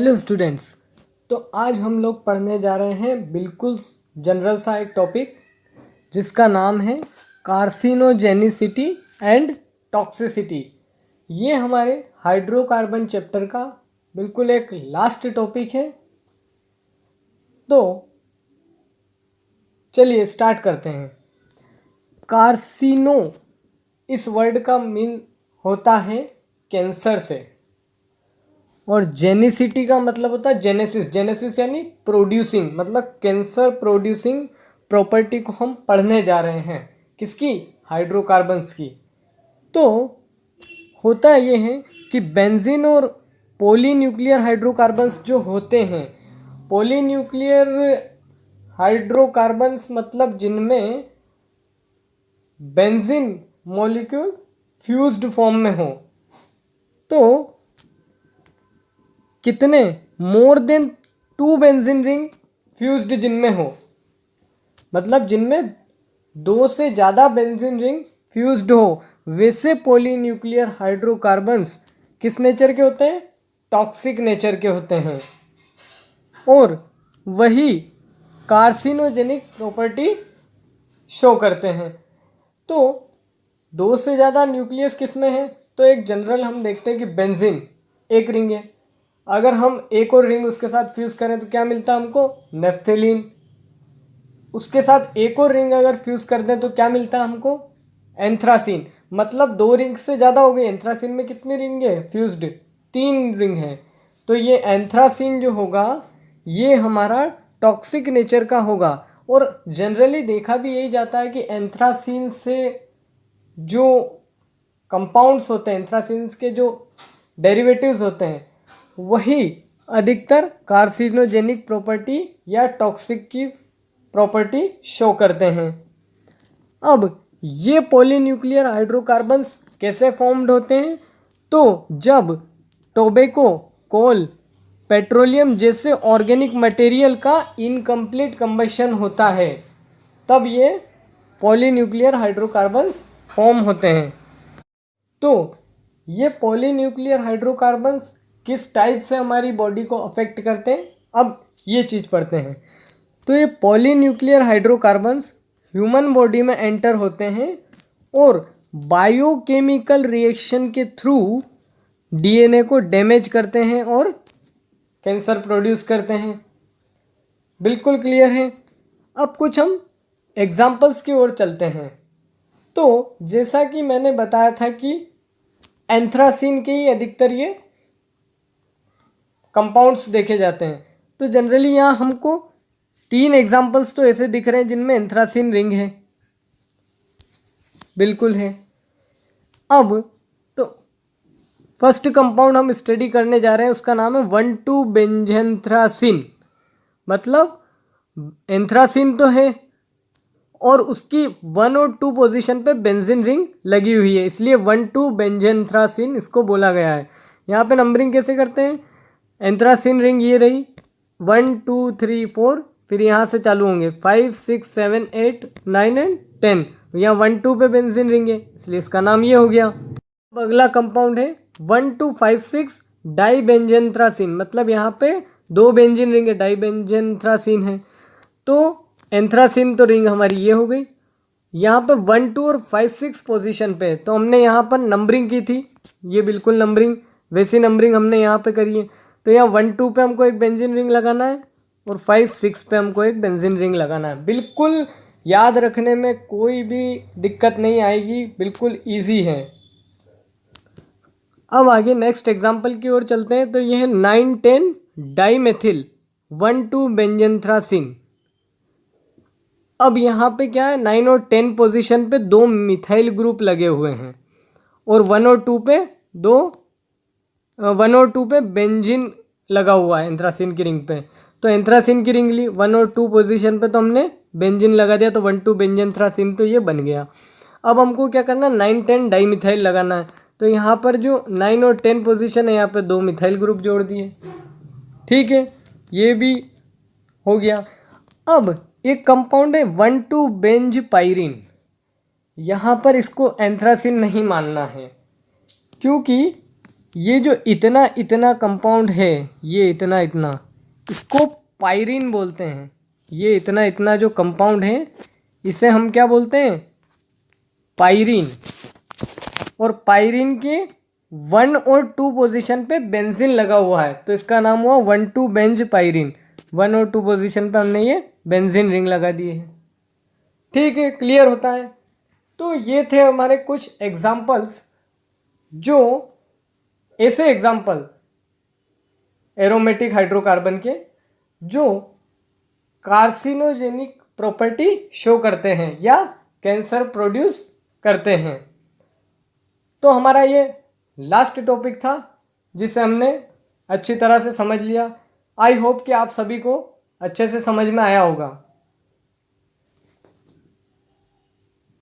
Hello students. तो आज हम लोग पढ़ने जा रहे हैं बिल्कुल जनरल सा एक टॉपिक जिसका नाम है कार्सिनोजेनिसिटी एंड टॉक्सिसिटी। ये हमारे हाइड्रोकार्बन चैप्टर का बिल्कुल एक लास्ट टॉपिक है। तो चलिए स्टार्ट करते हैं। कार्सिनो इस वर्ड का मीन होता है कैंसर से, और जेनिसिटी का मतलब होता है जेनेसिस। जेनेसिस यानी प्रोड्यूसिंग, मतलब कैंसर प्रोड्यूसिंग प्रॉपर्टी को हम पढ़ने जा रहे हैं। किसकी? हाइड्रोकार्बन्स की। तो होता ये है कि बेंजीन और पॉलीन्यूक्लियर हाइड्रोकार्बन्स जो होते हैं, पॉलीन्यूक्लियर हाइड्रोकार्बन्स मतलब जिनमें बेंजीन मॉलिक्यूल फ्यूज्ड फॉर्म में हो, तो कितने? More than 2 benzene ring fused जिनमें हो, मतलब जिनमें 2 से ज़्यादा बेंजीन रिंग फ्यूज्ड हो, वैसे पॉलीन्यूक्लियर हाइड्रोकार्बन्स किस नेचर के होते हैं? टॉक्सिक नेचर के होते हैं, और वही कार्सिनोजेनिक प्रॉपर्टी शो करते हैं। तो 2 से ज़्यादा न्यूक्लियस किस में है? तो एक जनरल हम देखते हैं कि बेंजीन एक रिंग है, अगर हम एक और रिंग उसके साथ फ्यूज़ करें तो क्या मिलता है हमको? नेफ्थेलीन। उसके साथ एक और रिंग अगर फ्यूज़ कर दें तो क्या मिलता है हमको? एंथ्रासीन। मतलब 2 रिंग से ज़्यादा हो गई। एंथ्रासीन में कितनी रिंग है फ्यूज्ड? 3 रिंग है। तो ये एंथ्रासीन जो होगा ये हमारा टॉक्सिक नेचर का होगा, और जनरली देखा भी यही जाता है कि एंथ्रासीन से जो कंपाउंड्स होते हैं, एंथ्रासीन के जो डेरिवेटिव्स होते हैं, वही अधिकतर कार्सिनोजेनिक प्रॉपर्टी या टॉक्सिक की प्रॉपर्टी शो करते हैं। अब ये पॉलीन्यूक्लियर हाइड्रोकार्बन्स कैसे फॉर्म्ड होते हैं? तो जब टोबैको, कोल, पेट्रोलियम जैसे ऑर्गेनिक मटेरियल का इनकम्प्लीट कंबशन होता है, तब ये पॉलीन्यूक्लियर हाइड्रोकार्बन्स फॉर्म होते हैं। तो ये पॉलीन्यूक्लियर हाइड्रोकार्बन्स किस टाइप से हमारी बॉडी को अफेक्ट करते हैं, अब ये चीज़ पढ़ते हैं। तो ये पॉलीन्यूक्लियर हाइड्रोकार्बन्स ह्यूमन बॉडी में एंटर होते हैं और बायोकेमिकल रिएक्शन के थ्रू डीएनए को डैमेज करते हैं और कैंसर प्रोड्यूस करते हैं। बिल्कुल क्लियर है। अब कुछ हम एग्जाम्पल्स की ओर चलते हैं। तो जैसा कि मैंने बताया था कि एंथ्रासीन के ही अधिकतर ये कंपाउंड्स देखे जाते हैं, तो जनरली यहाँ हमको 3 एग्जाम्पल्स तो ऐसे दिख रहे हैं जिनमें एंथ्रासीन रिंग है। बिल्कुल है। अब तो फर्स्ट कंपाउंड हम स्टडी करने जा रहे हैं, उसका नाम है 1,2 बेंजेंथ्रासीन। मतलब एंथ्रासीन तो है और उसकी 1 और 2 पोजीशन पे बेंजीन रिंग लगी हुई है, इसलिए 1,2 बेंजेंथ्रासीन इसको बोला गया है। यहाँ पे नंबरिंग कैसे करते हैं? एंथ्रासीन रिंग ये रही 1 2 3 4, फिर यहाँ से चालू होंगे 5 6 7 8 9 एंड 10। यहाँ 1 2 पे बेंजीन रिंग है, इसलिए इसका नाम ये हो गया। अब अगला कंपाउंड है 1 2 5 6 डाई बेंजेंथ्रासीन। मतलब यहाँ पे 2 बेंजीन रिंग है, डाई बेंजेंथ्रासीन है। तो एंथ्रासीन तो रिंग हमारी ये हो गई। यहाँ पे 1 2 और 5 6 पोजीशन पे तो हमने यहाँ पर नंबरिंग की थी, ये बिल्कुल नंबरिंग वैसी नंबरिंग हमने यहाँ पे करी है। तो यहाँ 1 2 पे हमको एक बेंजीन रिंग लगाना है और 5 6 पे हमको एक बेंजीन रिंग लगाना है। बिल्कुल याद रखने में कोई भी दिक्कत नहीं आएगी, बिल्कुल ईजी है। अब आगे नेक्स्ट एग्जाम्पल की ओर चलते हैं। तो ये है 9 10 डाईमेथिल 1 2 बेंजेंथ्रासीन। अब यहाँ पे क्या है, 9 और 10 पोजीशन पे 2 मिथाइल ग्रुप लगे हुए हैं और 1 और 2 पे 1 और 2 पे बेंजीन लगा हुआ है एंथ्रासीन की रिंग पे। तो एंथ्रासीन की रिंग ली 1 और 2 पोजीशन पे, तो हमने बेंजीन लगा दिया, तो 1 2 बेंजेंथ्रासीन तो ये बन गया। अब हमको क्या करना है, 9 10 डाईमिथाइल लगाना है। तो यहाँ पर जो 9 और 10 पोजीशन है, यहाँ पे 2 मिथाइल ग्रुप जोड़ दिए। ठीक है, ये भी हो गया। अब एक कंपाउंड है 1 2 बेंजपाइरिन। यहाँ पर इसको एंथ्रासीन नहीं मानना है, क्योंकि ये जो इतना इतना कंपाउंड है, ये इतना इतना, इसको पायरीन बोलते हैं। ये इतना इतना जो कंपाउंड है इसे हम क्या बोलते हैं? पायरीन। और पायरीन के 1 और 2 पोजीशन पे बेंजीन लगा हुआ है, तो इसका नाम हुआ 1,2 बेंज पायरीन। 1 और 2 पोजीशन पे हमने ये बेंजीन रिंग लगा दिए हैं। ठीक है, क्लियर होता है। तो ये थे हमारे कुछ एग्जाम्पल्स, जो ऐसे एग्जाम्पल एरोमेटिक हाइड्रोकार्बन के जो कार्सिनोजेनिक प्रॉपर्टी शो करते हैं या कैंसर प्रोड्यूस करते हैं। तो हमारा ये लास्ट टॉपिक था जिसे हमने अच्छी तरह से समझ लिया। आई होप कि आप सभी को अच्छे से समझ में आया होगा।